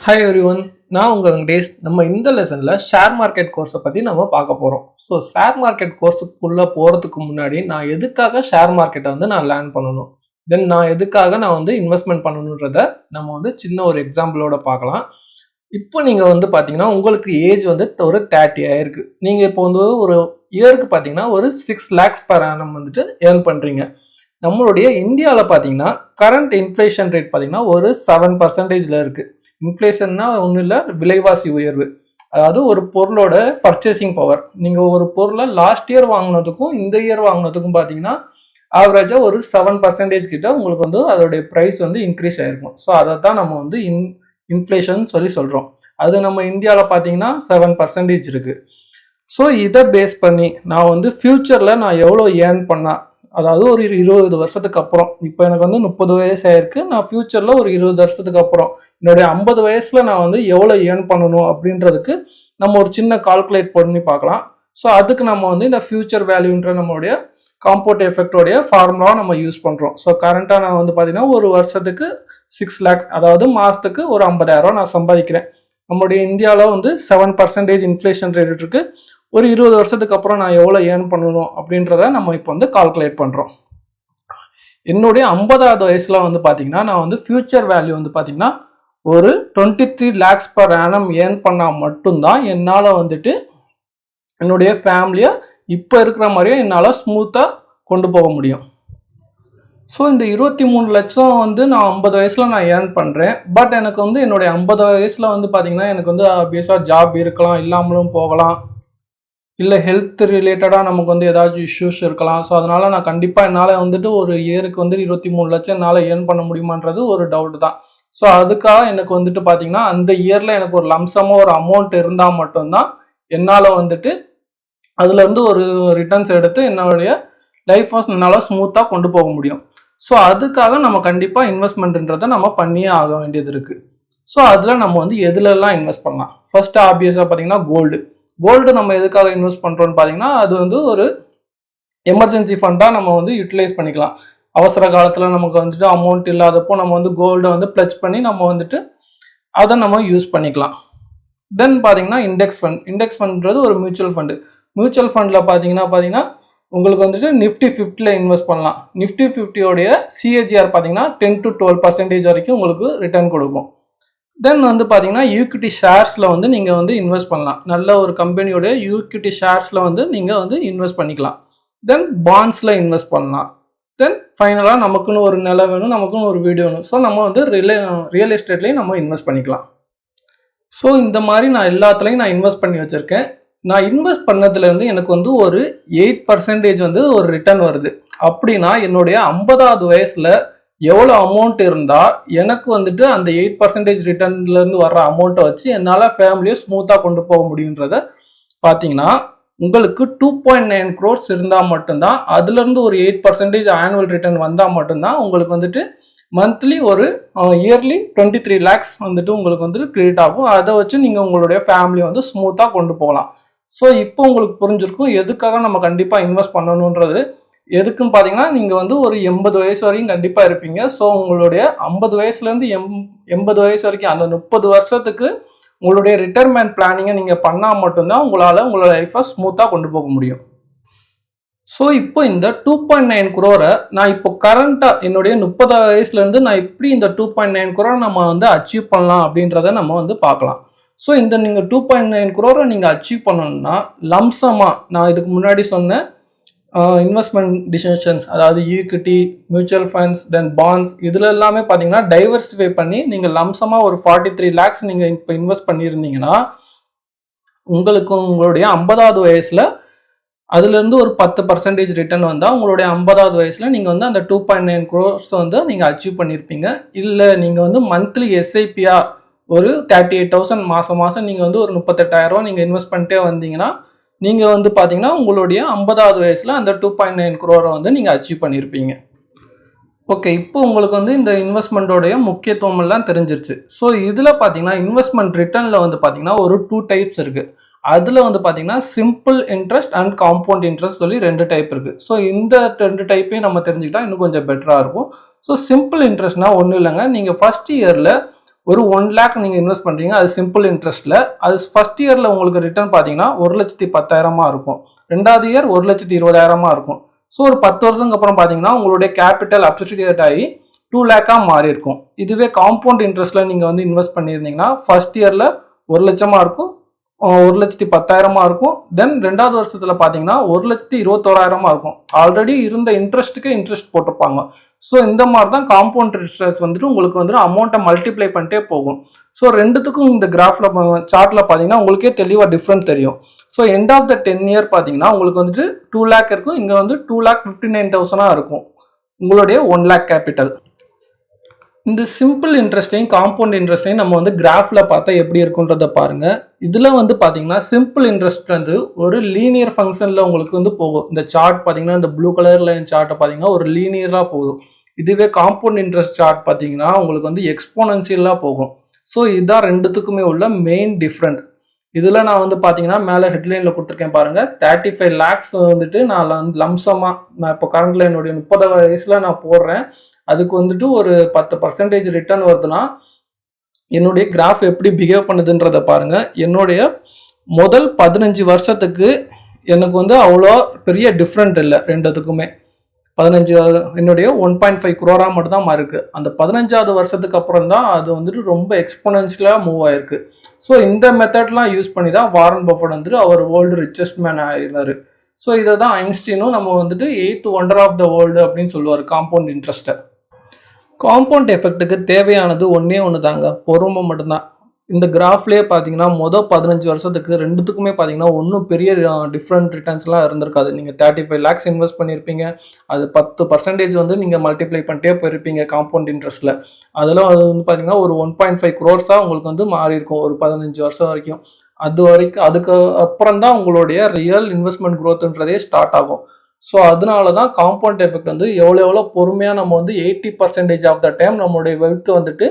Hi everyone, நான் உங்கள் வெங்கடேஷ். நம்ம இந்த லெசனில் ஷேர் மார்க்கெட் கோர்ஸை பற்றி நம்ம பார்க்க போகிறோம். ஸோ ஷேர் மார்க்கெட் கோர்ஸுக்குள்ளே போகிறதுக்கு முன்னாடி நான் எதுக்காக ஷேர் மார்க்கெட்டை நான் லேர்ன் பண்ணணும், தென் நான் எதுக்காக நான் இன்வெஸ்ட்மெண்ட் பண்ணணுன்றத நம்ம சின்ன ஒரு எக்ஸாம்பிளோட பார்க்கலாம். இப்போ நீங்கள் பார்த்தீங்கன்னா உங்களுக்கு ஏஜ் ஒரு 30 ஆயிருக்கு. நீங்கள் இப்போ ஒரு இயருக்கு பார்த்தீங்கன்னா ஒரு 6 lakhs per annum ஏர்ன் பண்ணுறீங்க. நம்மளுடைய இந்தியாவில் பார்த்தீங்கன்னா கரண்ட் இன்ஃப்ளேஷன் ரேட் பார்த்தீங்கன்னா ஒரு 7% இருக்குது. இன்ஃப்ளேஷன்னா ஒன்றும் இல்லை, விலைவாசி உயர்வு. அதாவது ஒரு பொருளோட பர்ச்சேசிங் பவர், நீங்கள் ஒரு பொருளை லாஸ்ட் இயர் வாங்கினதுக்கும் இந்த இயர் வாங்கினதுக்கும் பார்த்தீங்கன்னா ஆவரேஜாக ஒரு 7% கிட்ட உங்களுக்கு அதோடைய ப்ரைஸ் இன்க்ரீஸ் ஆகிருக்கும். ஸோ அதை தான் நம்ம இன்ஃப்ளேஷன் சொல்கிறோம். அது நம்ம இந்தியாவில் பார்த்தீங்கன்னா 7% இருக்குது. ஸோ இதை பேஸ் பண்ணி நான் ஃப்யூச்சரில் நான் எவ்வளோ ஏர்ன் பண்ணால், அதாவது ஒரு 20 வருஷத்துக்கு அப்புறம், இப்போ எனக்கு 30 வயசு ஆயிருக்கு, நான் ஃபியூச்சரில் ஒரு 20 வருஷத்துக்கு அப்புறம் என்னுடைய 50 வயசில் நான் எவ்வளோ ஏர்ன் பண்ணணும் அப்படின்றதுக்கு நம்ம ஒரு சின்ன கால்குலேட் பண்ணி பார்க்கலாம். ஸோ அதுக்கு நம்ம இந்த ஃபியூச்சர் வேல்யூன்ற நம்மளுடைய காம்பவுண்ட் எஃபெக்டோடைய ஃபார்முலா நம்ம யூஸ் பண்ணுறோம். ஸோ கரண்ட்டாக நான் பார்த்தீங்கன்னா ஒரு வருஷத்துக்கு 6 lakhs, அதாவது மாதத்துக்கு ஒரு 50,000 நான் சம்பாதிக்கிறேன். நம்மளுடைய இந்தியாவில் 7% இன்ஃப்ளேஷன் ரேட் இருக்குது. ஒரு 20 வருஷத்துக்கு அப்புறம் நான் எவ்வளோ ஏர்ன் பண்ணணும் அப்படின்றத நம்ம இப்போ கால்குலேட் பண்ணுறோம். என்னுடைய 50வது வயசில் பார்த்தீங்கன்னா நான் ஃபியூச்சர் வேல்யூ பார்த்தீங்கன்னா ஒரு 23 lakhs per annum ஏர்ன் பண்ணால் மட்டும்தான் என்னால் என்னுடைய ஃபேமிலியை இப்போ இருக்கிற மாதிரியே என்னால் ஸ்மூத்தாக கொண்டு போக முடியும். ஸோ இந்த 23 லட்சம் நான் 50 வயசில் நான் ஏர்ன் பண்ணுறேன். பட் எனக்கு என்னுடைய 50 வயசில் பார்த்தீங்கன்னா எனக்கு ஆப்வியஸாக ஜாப் இருக்கலாம், இல்லாமலும் போகலாம், இல்லை ஹெல்த் ரிலேட்டடாக நமக்கு ஏதாச்சும் இஷ்யூஸ் இருக்கலாம். ஸோ அதனால் நான் கண்டிப்பாக என்னால் ஒரு இயருக்கு 23 லட்சம் என்னால் ஏர்ன் பண்ண முடியுமான்றது ஒரு டவுட் தான். ஸோ அதுக்காக எனக்கு பார்த்தீங்கன்னா அந்த இயரில் எனக்கு ஒரு லம்சமாக ஒரு அமௌண்ட் இருந்தால் மட்டும்தான் என்னால் அதுலேருந்து ஒரு ரிட்டர்ன்ஸ் எடுத்து என்னுடைய லைஃப் என்னால் ஸ்மூத்தாக கொண்டு போக முடியும். ஸோ அதுக்காக நம்ம கண்டிப்பாக இன்வெஸ்ட்மெண்ட்ன்றதை நம்ம பண்ணியே ஆக வேண்டியது இருக்குது. ஸோ அதில் நம்ம எதுலெல்லாம் இன்வெஸ்ட் பண்ணலாம்? ஃபர்ஸ்ட் ஆப்வியஸாக பார்த்தீங்கன்னா கோல்டு நம்ம எதுக்காக இன்வெஸ்ட் பண்ணுறோன்னு பார்த்தீங்கன்னா அது ஒரு எமர்ஜென்சி ஃபண்டாக நம்ம யூட்டிலைஸ் பண்ணிக்கலாம். அவசர காலத்தில் நமக்கு அமௌண்ட் இல்லாதப்போ நம்ம கோல்டை பிளட்ஜ் பண்ணி நம்ம அதை நம்ம யூஸ் பண்ணிக்கலாம். தென் பார்த்தீங்கன்னா இண்டெக்ஸ் ஃபண்ட்ன்றது ஒரு மியூச்சுவல் ஃபண்டில் பார்த்தீங்கன்னா உங்களுக்கு நிஃப்டி 50ல் இன்வெஸ்ட் பண்ணலாம். நிஃப்டி 50யோடைய சிஏஜிஆர் பார்த்தீங்கன்னா 10 to 12% வரைக்கும் உங்களுக்கு ரிட்டர்ன் கொடுக்கும். தென் பார்த்தீங்கன்னா ஈக்விட்டி ஷேர்ஸில் நீங்கள் இன்வெஸ்ட் பண்ணலாம். நல்ல ஒரு கம்பெனியோடைய ஈக்விட்டி ஷேர்ஸில் நீங்கள் இன்வெஸ்ட் பண்ணிக்கலாம். தென் பாண்ட்ஸில் இன்வெஸ்ட் பண்ணலாம். தென் ஃபைனலாக நமக்குன்னு ஒரு நிலம் வேணும், நமக்குன்னு ஒரு வீடு வேணும். ஸோ நம்ம ரியல் எஸ்டேட்லேயும் நம்ம இன்வெஸ்ட் பண்ணிக்கலாம். ஸோ இந்த மாதிரி நான் எல்லாத்துலேயும் நான் இன்வெஸ்ட் பண்ணி வச்சுருக்கேன். நான் இன்வெஸ்ட் பண்ணதுலேருந்து எனக்கு ஒரு 8% ஒரு ரிட்டர்ன் வருது. அப்படின்னா என்னுடைய 50வது வயசில் எவ்வளோ அமௌண்ட் இருந்தால் எனக்கு அந்த 8% ரிட்டர்ன்லேருந்து வர்ற அமௌண்ட்டை வச்சு என்னால் ஃபேமிலியை ஸ்மூத்தாக கொண்டு போக முடியுன்றத பார்த்தீங்கன்னா உங்களுக்கு 2.9 crores இருந்தால் மட்டும்தான், அதுலேருந்து ஒரு 8% ஆனுவல் ரிட்டர்ன் வந்தால் மட்டும்தான் உங்களுக்கு மந்த்லி ஒரு இயர்லி 23 lakhs உங்களுக்கு கிரெடிட் ஆகும். அதை வச்சு நீங்கள் உங்களுடைய ஃபேமிலியை ஸ்மூத்தாக கொண்டு போகலாம். ஸோ இப்போ உங்களுக்கு புரிஞ்சிருக்கும் எதுக்காக நம்ம கண்டிப்பாக இன்வெஸ்ட் பண்ணணுன்றது. எதுக்குன்னு பார்த்தீங்கன்னா நீங்கள் ஒரு 80 வயசு வரைக்கும் கண்டிப்பாக இருப்பீங்க. ஸோ உங்களுடைய 50 வயசுலேருந்து 80 வயசு வரைக்கும் அந்த 30 வருஷத்துக்கு உங்களுடைய ரிட்டைர்மெண்ட் பிளானிங்கை நீங்கள் பண்ணால் மட்டும்தான் உங்களால் உங்களோட லைஃப்பை ஸ்மூத்தாக கொண்டு போக முடியும். ஸோ இப்போ இந்த 2.9 crore நான் இப்போ கரண்ட்டாக என்னுடைய 30 வயசுலேருந்து நான் எப்படி இந்த 2.9 crore நம்ம அச்சீவ் பண்ணலாம் அப்படின்றத நம்ம பார்க்கலாம். ஸோ இந்த நீங்கள் 2.9 crore நீங்கள் அச்சீவ் பண்ணணும்னா லம்சமாக நான் இதுக்கு முன்னாடி சொன்ன இன்வெஸ்ட்மெண்ட் டிசிஷன்ஸ், அதாவது ஈக்விட்டி, மியூச்சுவல் ஃபண்ட்ஸ், தென் பாண்ட்ஸ், இதில் எல்லாமே பார்த்தீங்கன்னா டைவர்சிஃபை பண்ணி நீங்கள் லம்சமாக ஒரு 43 lakhs நீங்கள் இப்போ இன்வெஸ்ட் பண்ணியிருந்தீங்கன்னா உங்களுக்கு உங்களுடைய 50வது வயசில் அதுலேருந்து ஒரு 10% ரிட்டர்ன் வந்தால் உங்களுடைய 50வது வயசில் நீங்கள் அந்த 2.9 crores நீங்கள் அச்சீவ் பண்ணியிருப்பீங்க. இல்லை நீங்கள் மந்த்லி எஸ்ஐபியாக ஒரு 38,000 மாதம் நீங்கள் ஒரு 38,000 நீங்கள் இன்வெஸ்ட் பண்ணிட்டே வந்தீங்கன்னா நீங்கள் பார்த்தீங்கன்னா உங்களுடைய 50வது வயசில் அந்த 2.9 crore நீங்கள் அச்சீவ் பண்ணியிருப்பீங்க. ஓகே, இப்போ உங்களுக்கு இந்த இன்வெஸ்ட்மெண்ட்டோடைய முக்கியத்துவம் எல்லாம் தெரிஞ்சிருச்சு. ஸோ இதில் பார்த்தீங்கன்னா இன்வெஸ்ட்மெண்ட் ரிட்டர்னில் பார்த்தீங்கன்னா ஒரு 2 types இருக்குது. அதில் பார்த்தீங்கன்னா simple interest and compound interest சொல்லி 2 டைப் இருக்குது. ஸோ இந்த 2 டைப்பையும் நம்ம தெரிஞ்சுக்கிட்டா இன்னும் கொஞ்சம் பெட்டராக இருக்கும். ஸோ சிம்பிள் இன்ட்ரெஸ்ட்னா ஒன்றும் இல்லைங்க, நீங்கள் ஃபர்ஸ்ட் இயரில் ஒரு 1 லேக் நீங்கள் இன்வெஸ்ட் பண்ணுறீங்க, அது சிம்பிள் இன்ட்ரெஸ்ட்டில். அது ஃபர்ஸ்ட் இயரில் உங்களுக்கு ரிட்டர்ன் பார்த்தீங்கன்னா 1,10,000 இருக்கும். 2வது இயர் 1,20,000 இருக்கும். ஸோ ஒரு 10 வருஷத்துக்கு அப்புறம் பார்த்தீங்கன்னா உங்களுடைய கேபிட்டல் அப்ரிஷியேட் ஆகி 2 லேக்காக மாறி இருக்கும். இதுவே காம்பவுண்ட் இன்ட்ரெஸ்ட்டில் நீங்கள் வந்து இன்வெஸ்ட் பண்ணியிருந்தீங்கன்னா ஃபர்ஸ்ட் இயரில் 1,00,000 இருக்கும், 1,10,000 இருக்கும். தென் 2வது வருஷத்துல பாத்தீங்கன்னா 1,21,000 இருக்கும். ஆல்ரெடி இருந்த இன்ட்ரெஸ்ட்டுக்கு இன்ட்ரெஸ்ட் போட்டிருப்பாங்க. ஸோ இந்த மாதிரி தான் காம்பவுண்ட் இன்ட்ரெஸ்ட் வந்துட்டு உங்களுக்கு வந்து அமௌண்ட்டை மல்டிப்ளை பண்ணிட்டே போகும். ஸோ ரெண்டுத்துக்கும் இந்த கிராஃப்ல சார்ட்ல பாத்தீங்கன்னா உங்களுக்கே தெளிவாக டிஃப்ரெண்ட் தெரியும். So end of the 10 year பாத்தீங்கன்னா உங்களுக்கு வந்துட்டு 2 லேக் இருக்கும், இங்க வந்து 2,59,000 இருக்கும் உங்களுடைய 1 லேக் கேபிட்டல். இந்த சிம்பிள் இன்ட்ரெஸ்டையும் காம்பவுண்ட் இன்ட்ரெஸ்டையும் நம்ம வந்து கிராஃபில் பார்த்தா எப்படி இருக்குன்றதை பாருங்கள். இதில் வந்து பார்த்தீங்கன்னா சிம்பிள் இன்ட்ரெஸ்ட் வந்து ஒரு லீனியர் ஃபங்க்ஷனில் உங்களுக்கு வந்து போகும். இந்த சார்ட் பார்த்தீங்கன்னா இந்த ப்ளூ கலர் லைன் சார்ட்டை பார்த்தீங்கன்னா ஒரு லீனியராக போகும். இதுவே காம்பவுண்ட் இன்ட்ரெஸ்ட் சார்ட் பார்த்தீங்கன்னா உங்களுக்கு வந்து எக்ஸ்போனன்சியலாக போகும். ஸோ இதுதான் ரெண்டுத்துக்குமே உள்ள மெயின் டிஃப்ரெண்ட். இதில் நான் வந்து பார்த்தீங்கன்னா மேலே ஹெட்லைனில் கொடுத்துருக்கேன் பாருங்கள், 35 lakhs வந்துட்டு நான் லம்சமாக நான் இப்போ கரண்டில் என்னுடைய 30 வயசில் நான் போடுறேன். அதுக்கு வந்துட்டு ஒரு 10% ரிட்டர்ன் வருதுன்னா என்னுடைய கிராஃப் எப்படி பிஹேவ் பண்ணுதுன்றதை பாருங்கள். என்னுடைய முதல் 15 வருஷத்துக்கு எனக்கு வந்து அவ்வளோ பெரிய டிஃப்ரெண்ட் இல்லை ரெண்டுத்துக்குமே. 15 என்னுடைய 1.5 crore மட்டும் தான் மாறிருக்கு. அந்த 15வது வருஷத்துக்கு அப்புறம் தான் அது வந்துட்டு ரொம்ப எக்ஸ்போனன்ஷியலாக மூவ் ஆயிருக்கு. ஸோ இந்த மெத்தட்லாம் யூஸ் பண்ணி தான் வாரன் பஃபட் வந்துட்டு அவர் வேர்ல்டு ரிச்சஸ்ட் மேன் ஆகினார். ஸோ இதை தான் ஐன்ஸ்டீனும் நம்ம வந்துட்டு 8th wonder of the world அப்படின்னு சொல்லுவார் காம்பவுண்ட் இன்ட்ரெஸ்ட்டை. காம்பவுண்ட் எஃபெக்ட்டுக்கு தேவையானது ஒன்றே ஒன்று தாங்க, பொறுமை மட்டும்தான். இந்த கிராஃப்லேயே பார்த்தீங்கன்னா மொதல் 15 வருஷத்துக்கு ரெண்டுத்துக்குமே பார்த்தீங்கன்னா ஒன்றும் பெரிய டிஃப்ரெண்ட் ரிட்டர்ன்ஸ்லாம் இருந்திருக்காது. நீங்கள் 35 lakhs இன்வெஸ்ட் பண்ணியிருப்பீங்க, அது 10% வந்து நீங்கள் மல்டிப்ளை பண்ணிட்டே போயிருப்பீங்க காம்பவுண்ட் இன்ட்ரெஸ்ட்டில். அதெல்லாம் அது வந்து பார்த்தீங்கன்னா ஒரு 1.5 crores உங்களுக்கு வந்து மாறி இருக்கும் ஒரு 15 வருஷம் வரைக்கும். அதுக்கு அப்புறம் தான் உங்களுடைய ரியல் இன்வெஸ்ட்மெண்ட் க்ரோத்ன்றதே ஸ்டார்ட் ஆகும். ஸோ அதனால தான் காம்பவுண்ட் எஃபெக்ட் வந்து எவ்வளோ பொறுமையாக நம்ம வந்து 80% ஆஃப் த டைம் நம்மளுடைய வெல்த் வந்துட்டு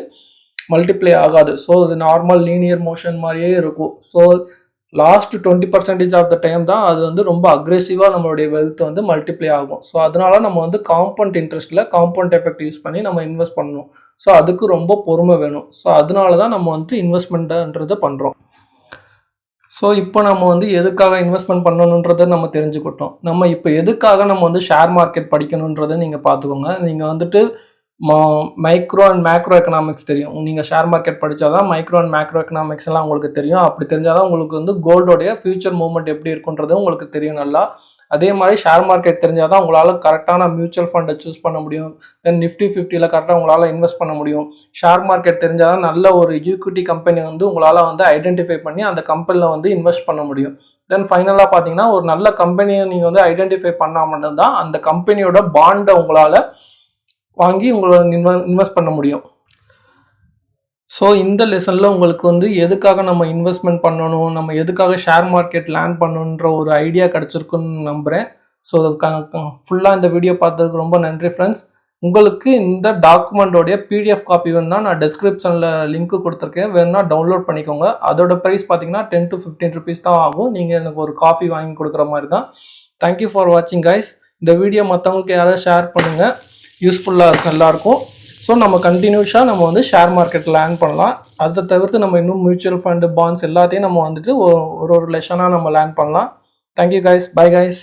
மல்டிப்ளை ஆகாது. ஸோ அது நார்மல் லீனியர் மோஷன் மாதிரியே இருக்கும். So last 20% of the time தான் அது வந்து ரொம்ப அக்ரெசிவாக நம்மளுடைய வெல்த் வந்து மல்டிப்ளை ஆகும். ஸோ அதனால நம்ம வந்து காம்பவுண்ட் இன்ட்ரெஸ்ட்டில் காம்பவுண்ட் எஃபெக்ட் யூஸ் பண்ணி நம்ம இன்வெஸ்ட் பண்ணணும். ஸோ அதுக்கு ரொம்ப பொறுமை வேணும். ஸோ அதனால தான் நம்ம வந்து இன்வெஸ்ட்மெண்ட்டுன்றதை பண்ணுறோம். ஸோ இப்போ நம்ம வந்து எதுக்காக இன்வெஸ்ட்மெண்ட் பண்ணணுன்றதை நம்ம தெரிஞ்சுக்கிட்டோம். நம்ம இப்போ எதுக்காக நம்ம வந்து ஷேர் மார்க்கெட் படிக்கணுன்றதை நீங்கள் பார்த்துக்கோங்க. நீங்கள் வந்துட்டு மைக்ரோ அண்ட் மேக்ரோ எக்கனாமிக்ஸ் தெரியும். நீங்கள் ஷேர் மார்க்கெட் படித்தா தான் மைக்ரோ அண்ட் மேக்ரோ எக்கனாமிக்ஸ் எல்லாம் உங்களுக்கு தெரியும். அப்படி தெரிஞ்சால் தான் உங்களுக்கு வந்து கோல்டோடைய ஃபியூச்சர் மூவ்மெண்ட் எப்படி இருக்குன்றது உங்களுக்கு தெரியும் நல்லா. அதே மாதிரி ஷேர் மார்க்கெட் தெரிஞ்சால் தான் உங்களால் கரெக்டான மியூச்சுவல் ஃபண்டை சூஸ் பண்ண முடியும். தென் நிஃப்டி 50ல் கரெக்டாக உங்களால் இன்வெஸ்ட் பண்ண முடியும். ஷேர் மார்க்கெட் தெரிஞ்சால் தான் நல்ல ஒரு ஈக்விட்டி கம்பெனி வந்து உங்களால் வந்து ஐடென்டிஃபை பண்ணி அந்த கம்பெனியில் வந்து இன்வெஸ்ட் பண்ண முடியும். தென் ஃபைனலாக பார்த்தீங்கன்னா ஒரு நல்ல கம்பெனியை நீங்கள் வந்து ஐடென்டிஃபை பண்ணால் மட்டும்தான் அந்த கம்பெனியோட பாண்டை உங்களால் வாங்கி உங்களை இன்வெஸ்ட் பண்ண முடியும். ஸோ இந்த லெசனில் உங்களுக்கு வந்து எதுக்காக நம்ம இன்வெஸ்ட்மெண்ட் பண்ணணும், நம்ம எதுக்காக ஷேர் மார்க்கெட் லேர்ன் பண்ணணுன்ற ஒரு ஐடியா கிடச்சிருக்குன்னு நம்புகிறேன். ஸோ ஃபுல்லாக இந்த வீடியோ பார்த்ததுக்கு ரொம்ப நன்றி ஃப்ரெண்ட்ஸ். உங்களுக்கு இந்த டாக்குமெண்ட்டோடைய PDF காப்பி வேணுன்னா நான் டிஸ்கிரிப்ஷனில் லிங்க்கு கொடுத்துருக்கேன், வேணுன்னா டவுன்லோட் பண்ணிக்கோங்க. அதோட ப்ரைஸ் பார்த்தீங்கன்னா 10 to 15 rupees தான் ஆகும். நீங்கள் எனக்கு ஒரு காஃபி வாங்கி கொடுக்குற மாதிரி தான். தேங்க்யூ ஃபார் வாட்சிங் கைஸ். இந்த வீடியோ மற்றவங்களுக்கு யாராவது ஷேர் பண்ணுங்கள், யூஸ்ஃபுல்லாக இருக்கும் எல்லாருக்கும். ஸோ நம்ம கண்டினியூஸாக நம்ம வந்து ஷேர் மார்க்கெட்டில் லேர்ன் பண்ணலாம். அதை தவிர்த்து நம்ம இன்னும் மியூச்சுவல் ஃபண்டு, பாண்ட்ஸ் எல்லாத்தையும் நம்ம வந்துட்டு ஒரு லெசனாக நம்ம லேர்ன் பண்ணலாம். Thank you guys, bye guys.